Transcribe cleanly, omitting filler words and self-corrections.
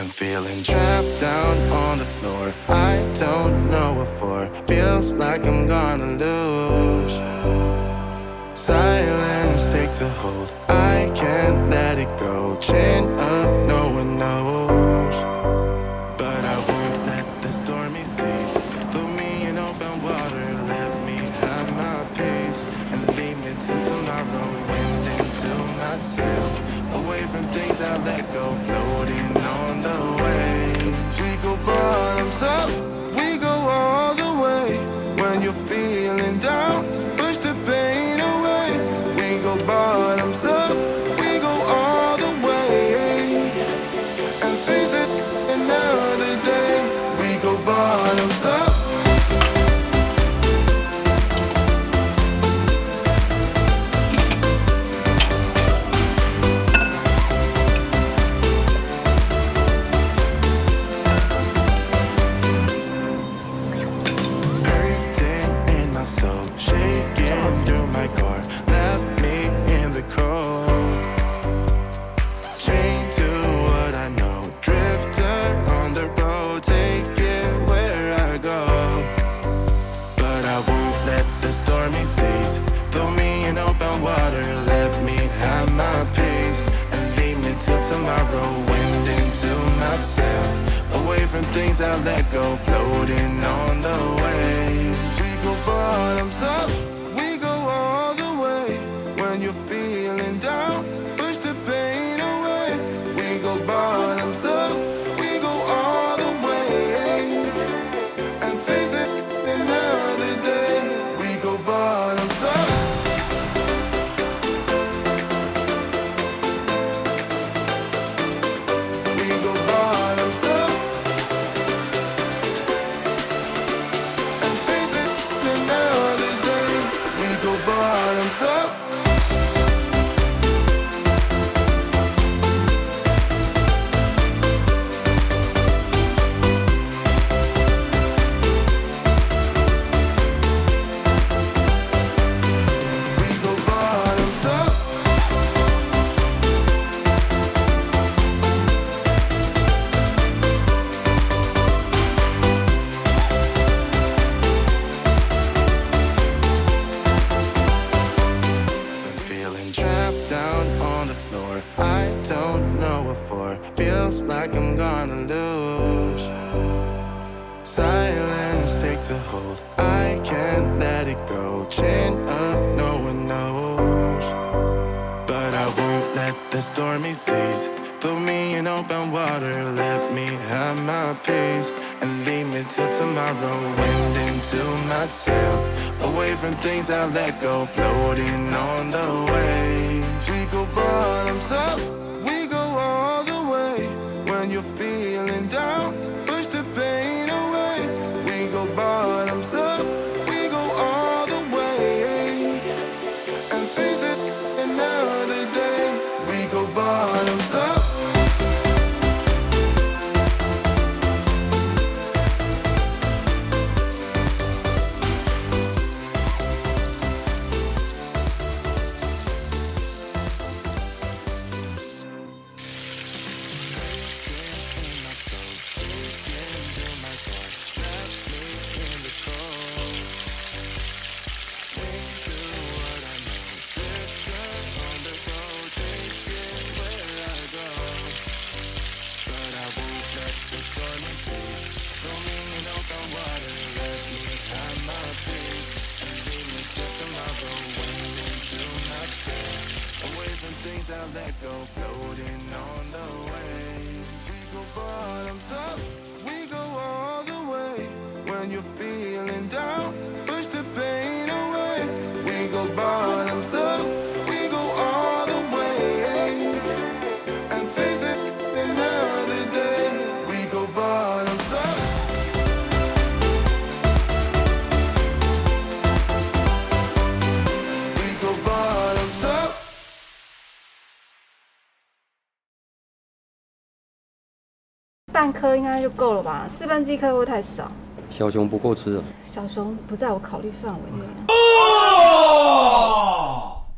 Been feeling trapped down on the floor. I don't know what for. Feels like I'm gonna lose. Silence takes a hold. I can't let it go. Chain up, no one knows. But I won't let the stormy seas throw me in open water. Let me have my pace and lead me to tomorrow. Wind into my sail, away from things I let go. Floating on the waves. We go bottoms up, we go all the way. When you're feeling down, push the pain away. We go bottoms up, we go all the way. And face it another day. We go bottoms up. Things I let go, floating on the waves. We go bottoms up, we go all the way. When you're feeling down, push the pain away. We go bottoms up, we go all the way. And face it another day. We go bottoms up. We go bottoms up. Bottoms up. Like I'm gonna lose. Silence takes a hold. I can't let it go. Chain up, no one knows. But I won't let the stormy seas throw me in open water. Let me have my peace and lead me till tomorrow. Wind into my sail, away from things I let go. Floating on the waves. We go bottoms up, we go all the way. When you're feeling down, push the pain away. We go bottoms up, we go all the way. And face it another day. We go bottoms up. Things I let go, floating on the waves. We go bottoms up, we go all the way. When you're feeling down, push the pain away. We go bottoms up, we go all the way. And face it another day. We go bottoms up. We go bottoms up. 半颗应该就够了吧？1/4颗会太少。小熊不够吃啊。小熊不在我考虑范围内。哦